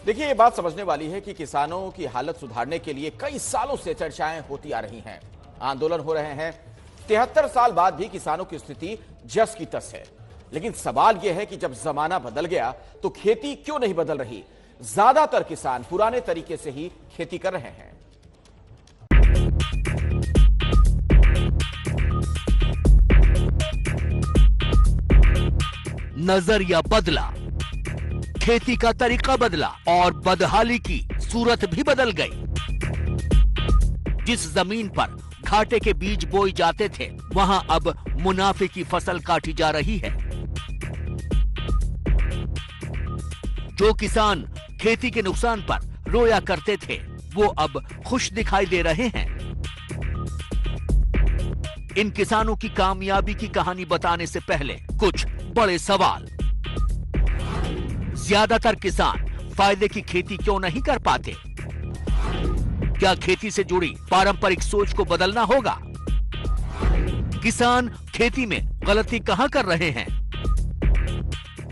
देखिए, ये बात समझने वाली है कि किसानों की हालत सुधारने के लिए कई सालों से चर्चाएं होती आ रही हैं, आंदोलन हो रहे हैं। 73 साल बाद भी किसानों की स्थिति जस की तस है। लेकिन सवाल यह है कि जब जमाना बदल गया तो खेती क्यों नहीं बदल रही? ज्यादातर किसान पुराने तरीके से ही खेती कर रहे हैं। नजरिया बदला, खेती का तरीका बदला और बदहाली की सूरत भी बदल गई। जिस जमीन पर घाटे के बीज बोए जाते थे, वहां अब मुनाफे की फसल काटी जा रही है। जो किसान खेती के नुकसान पर रोया करते थे, वो अब खुश दिखाई दे रहे हैं। इन किसानों की कामयाबी की कहानी बताने से पहले कुछ बड़े सवाल। ज्यादातर किसान फायदे की खेती क्यों नहीं कर पाते? क्या खेती से जुड़ी पारंपरिक सोच को बदलना होगा? किसान खेती में गलती कहां कर रहे हैं?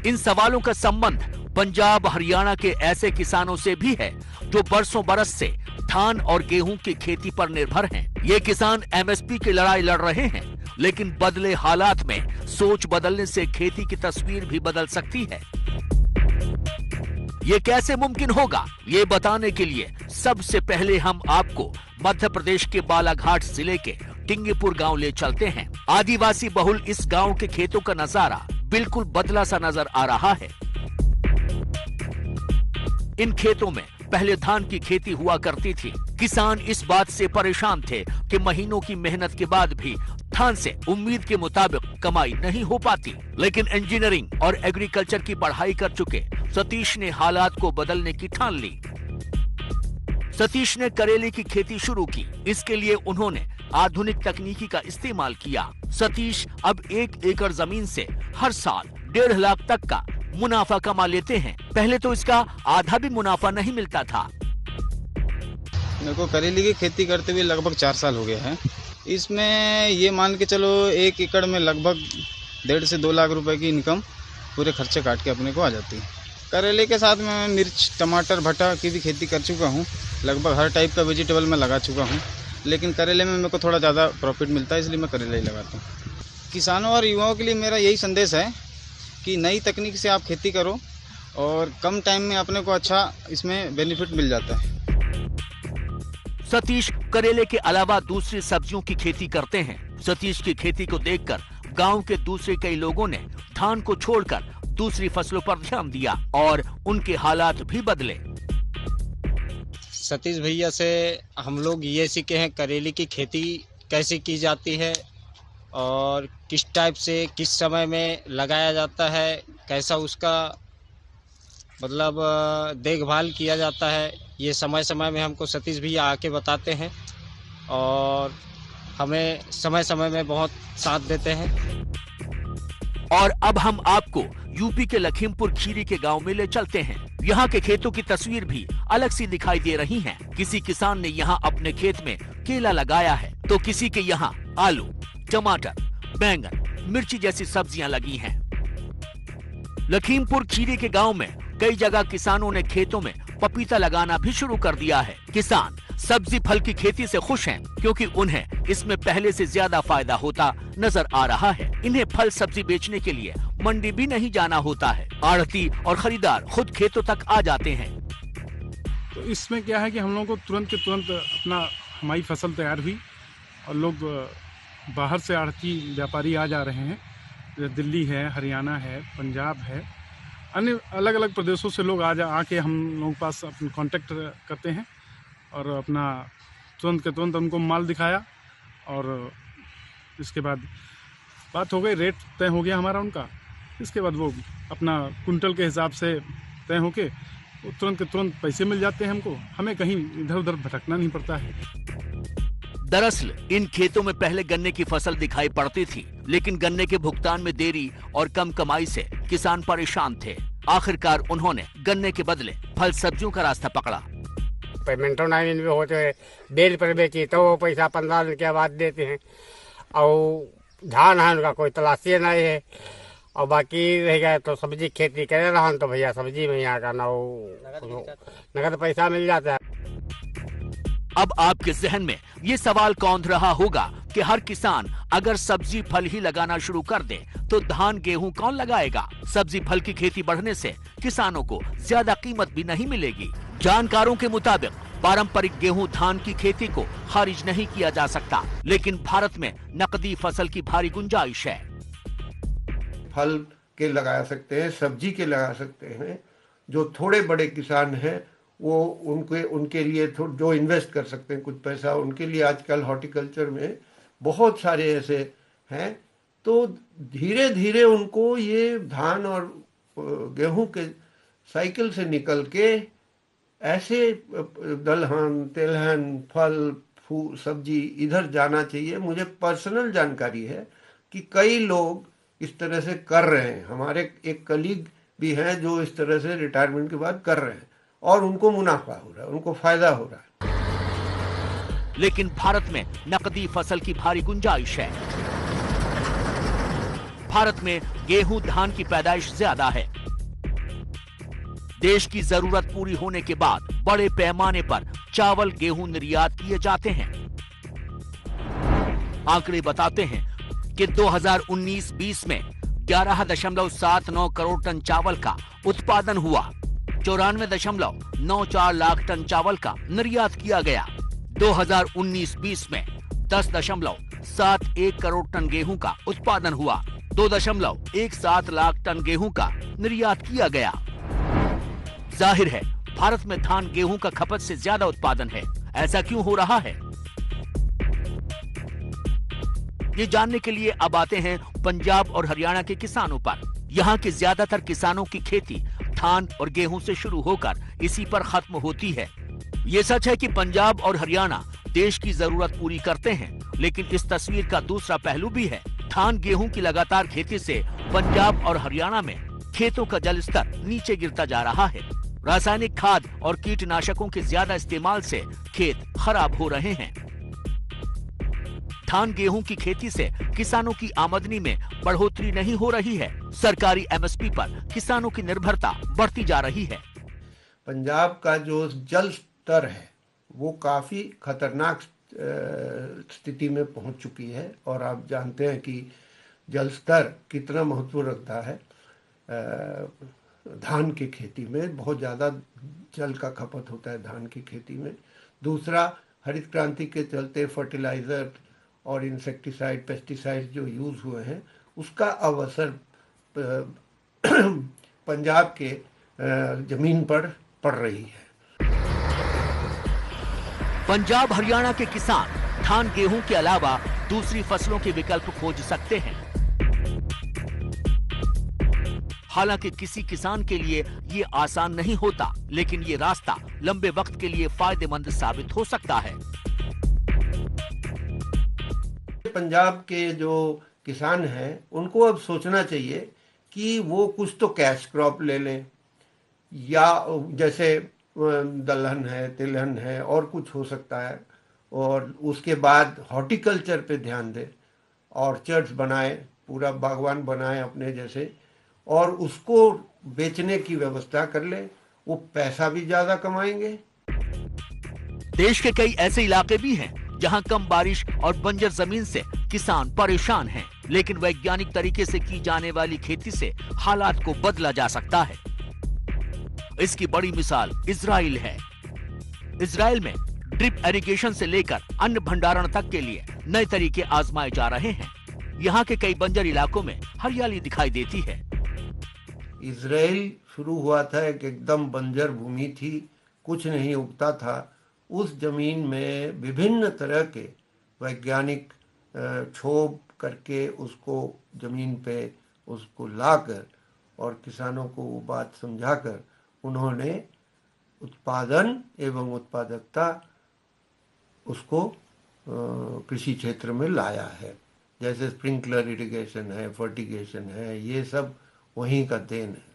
इन सवालों का संबंध पंजाब हरियाणा के ऐसे किसानों से भी है जो बरसों बरस से धान और गेहूं की खेती पर निर्भर हैं। ये किसान एमएसपी की लड़ाई लड़ रहे हैं, लेकिन बदले हालात में सोच बदलने से खेती की तस्वीर भी बदल सकती है। ये कैसे मुमकिन होगा, ये बताने के लिए सबसे पहले हम आपको मध्य प्रदेश के बालाघाट जिले के टिंगीपुर गांव ले चलते हैं। आदिवासी बहुल इस गांव के खेतों का नजारा बिल्कुल बदला सा नजर आ रहा है। इन खेतों में पहले धान की खेती हुआ करती थी। किसान इस बात से परेशान थे कि महीनों की मेहनत के बाद भी धान से उम्मीद के मुताबिक कमाई नहीं हो पाती। लेकिन इंजीनियरिंग और एग्रीकल्चर की पढ़ाई कर चुके सतीश ने हालात को बदलने की ठान ली। सतीश ने करेले की खेती शुरू की। इसके लिए उन्होंने आधुनिक तकनीकी का इस्तेमाल किया। सतीश अब 1 एकड़ जमीन से हर साल 1.5 लाख तक का मुनाफा कमा लेते हैं। पहले तो इसका आधा भी मुनाफा नहीं मिलता था। मेरे को करेले की खेती करते हुए लगभग 4 साल हो गया है। इसमें ये मान के चलो 1 एकड़ में लगभग 1.5 से 2 लाख रुपए की इनकम पूरे खर्चे काट के अपने को आ जाती है। करेले के साथ में मैं मिर्च, टमाटर, भट्टा की भी खेती कर चुका हूँ। लगभग हर टाइप का वेजिटेबल मैं लगा चुका हूँ, लेकिन करेले में मेरे को थोड़ा ज़्यादा प्रॉफिट मिलता है, इसलिए मैं करेला ही लगाता हूँ। किसानों और युवाओं के लिए मेरा यही संदेश है कि नई तकनीक से आप खेती करो और कम टाइम में अपने को अच्छा इसमें बेनिफिट मिल जाता है। सतीश करेले के अलावा दूसरी सब्जियों की खेती करते हैं। सतीश की खेती को देखकर गांव के दूसरे कई लोगों ने धान को छोड़कर दूसरी फसलों पर ध्यान दिया और उनके हालात भी बदले। सतीश भैया से हम लोग ये सीखे हैं करेले की खेती कैसे की जाती है और किस टाइप से किस समय में लगाया जाता है, कैसा उसका मतलब देखभाल किया जाता है। ये समय समय में हमको सतीश भैया आके बताते हैं और हमें समय समय में बहुत साथ देते हैं। और अब हम आपको यूपी के लखीमपुर खीरी के गांव में ले चलते हैं। यहाँ के खेतों की तस्वीर भी अलग सी दिखाई दे रही है। किसी किसान ने यहाँ अपने खेत में केला लगाया है तो किसी के यहाँ आलू, टमाटर, बैंगन, मिर्ची जैसी सब्जियां लगी हैं। लखीमपुर खीरी के गांव में कई जगह किसानों ने खेतों में पपीता लगाना भी शुरू कर दिया है। किसान सब्जी फल की खेती से खुश हैं क्योंकि उन्हें इसमें पहले से ज्यादा फायदा होता नजर आ रहा है। इन्हें फल सब्जी बेचने के लिए मंडी भी नहीं जाना होता है। आढ़ती और खरीदार खुद खेतों तक आ जाते हैं। तो इसमें क्या है कि हम लोगों को तुरंत के तुरंत हमारी फसल तैयार हुई और लोग बाहर से आढ़ती व्यापारी आ जा रहे हैं। दिल्ली है, हरियाणा है, पंजाब है, अन्य अलग अलग प्रदेशों से लोग आके हम लोगों के पास अपना कांटेक्ट करते हैं और अपना तुरंत के तुरंत उनको माल दिखाया और इसके बाद बात हो गई, रेट तय हो गया हमारा उनका। इसके बाद वो अपना कुंटल के हिसाब से तय होके वो तुरंत के तुरंत पैसे मिल जाते हैं हमको। हमें कहीं इधर उधर भटकना नहीं पड़ता है। दरअसल इन खेतों में पहले गन्ने की फसल दिखाई पड़ती थी, लेकिन गन्ने के भुगतान में देरी और कम कमाई से किसान परेशान थे। आखिरकार उन्होंने गन्ने के बदले फल सब्जियों का रास्ता पकड़ा। पेमेंट नहीं इनमें होते, बेल पर बेची तो वो पैसा 15 दिन के बाद देते हैं और धान है उनका कोई तलाशी नहीं है और बाकी रह गया तो सब्जी खेती करे रहा तो भैया सब्जी में यहाँ का ना नगद पैसा मिल जाता है। अब आपके जहन में ये सवाल कौंध रहा होगा कि हर किसान अगर सब्जी फल ही लगाना शुरू कर दे तो धान गेहूं कौन लगाएगा। सब्जी फल की खेती बढ़ने से किसानों को ज्यादा कीमत भी नहीं मिलेगी। जानकारों के मुताबिक पारंपरिक गेहूं धान की खेती को खारिज नहीं किया जा सकता, लेकिन भारत में नकदी फसल की भारी गुंजाइश है। फल के लगा सकते हैं, सब्जी के लगा सकते हैं। जो थोड़े बड़े किसान हैं वो उनके लिए जो इन्वेस्ट कर सकते हैं कुछ पैसा, उनके लिए आजकल हॉर्टिकल्चर में बहुत सारे ऐसे हैं। तो धीरे धीरे उनको ये धान और गेहूं के साइकिल से निकल के ऐसे दलहन तेलहन फल फूल सब्जी इधर जाना चाहिए। मुझे पर्सनल जानकारी है कि कई लोग इस तरह से कर रहे हैं। हमारे एक कलीग भी हैं जो इस तरह से रिटायरमेंट के बाद कर रहे हैं और उनको मुनाफा हो रहा है, उनको फायदा हो रहा है। लेकिन भारत में नकदी फसल की भारी गुंजाइश है। भारत में गेहूं धान की पैदाइश ज्यादा है। देश की जरूरत पूरी होने के बाद बड़े पैमाने पर चावल गेहूं निर्यात किए जाते हैं। आंकड़े बताते हैं कि 2019-20 में 11.79 करोड़ टन चावल का उत्पादन हुआ। 94.94 लाख टन चावल का निर्यात किया गया। 2019-20 में 10.71 करोड़ टन गेहूं का उत्पादन हुआ। 2.17 लाख टन गेहूं का निर्यात किया गया। जाहिर है भारत में धान गेहूं का खपत से ज्यादा उत्पादन है। ऐसा क्यों हो रहा है, ये जानने के लिए अब आते हैं पंजाब और हरियाणा के किसानों पर। यहाँ के ज्यादातर किसानों की खेती धान और गेहूं से शुरू होकर इसी पर खत्म होती है। ये सच है कि पंजाब और हरियाणा देश की जरूरत पूरी करते हैं, लेकिन इस तस्वीर का दूसरा पहलू भी है। धान गेहूं की लगातार खेती से पंजाब और हरियाणा में खेतों का जल स्तर नीचे गिरता जा रहा है। रासायनिक खाद और कीटनाशकों के ज्यादा इस्तेमाल से खेत खराब हो रहे हैं। धान गेहूं की खेती से किसानों की आमदनी में बढ़ोतरी नहीं हो रही है। सरकारी एमएसपी पर किसानों की निर्भरता बढ़ती जा रही है। पंजाब का जो जल स्तर है वो काफी खतरनाक स्थिति में पहुंच चुकी है और आप जानते हैं कि जल स्तर कितना महत्व रखता है। धान की खेती में बहुत ज़्यादा जल का खपत होता है धान की खेती में। दूसरा, हरित क्रांति के चलते फर्टिलाइजर और इंसेक्टिसाइड पेस्टिसाइड जो यूज़ हुए हैं उसका अवसर पंजाब के जमीन पर पड़ रही है। पंजाब हरियाणा के किसान धान गेहूं के अलावा दूसरी फसलों के विकल्प खोज सकते हैं। हालांकि किसी किसान के लिए ये आसान नहीं होता, लेकिन ये रास्ता लंबे वक्त के लिए फायदेमंद साबित हो सकता है। पंजाब के जो किसान हैं उनको अब सोचना चाहिए कि वो कुछ तो कैश क्रॉप ले लें, या जैसे दलहन है तिलहन है और कुछ हो सकता है, और उसके बाद हॉर्टिकल्चर पे ध्यान दें, ऑर्चर्ड्स बनाए, पूरा बागवान बनाए अपने जैसे, और उसको बेचने की व्यवस्था कर ले। वो पैसा भी ज्यादा कमाएंगे। देश के कई ऐसे इलाके भी हैं जहां कम बारिश और बंजर जमीन से किसान परेशान हैं, लेकिन वैज्ञानिक तरीके से की जाने वाली खेती से हालात को बदला जा सकता है। इसकी बड़ी मिसाल इजराइल है। इजराइल में ड्रिप इरिगेशन से लेकर अन्न भंडारण तक के लिए नए तरीके आजमाए जा रहे हैं। यहाँ के कई बंजर इलाकों में हरियाली दिखाई देती है। इजराइल शुरू हुआ था एकदम बंजर भूमि थी, कुछ नहीं उगता था। उस जमीन में विभिन्न तरह के वैज्ञानिक क्षोभ करके उसको जमीन पे उसको लाकर और किसानों को वो बात समझाकर उन्होंने उत्पादन एवं उत्पादकता उसको कृषि क्षेत्र में लाया है। जैसे स्प्रिंकलर इरिगेशन है, फर्टिगेशन है, ये सब वहीं का देन है।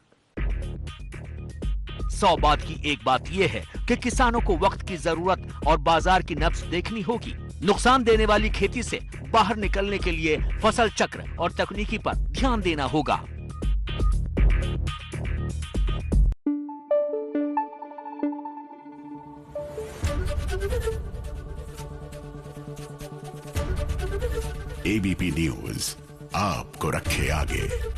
100 बात की एक बात यह है कि किसानों को वक्त की जरूरत और बाजार की नब्ज देखनी होगी। नुकसान देने वाली खेती से बाहर निकलने के लिए फसल चक्र और तकनीकी पर ध्यान देना होगा। एबीपी न्यूज आपको रखे आगे।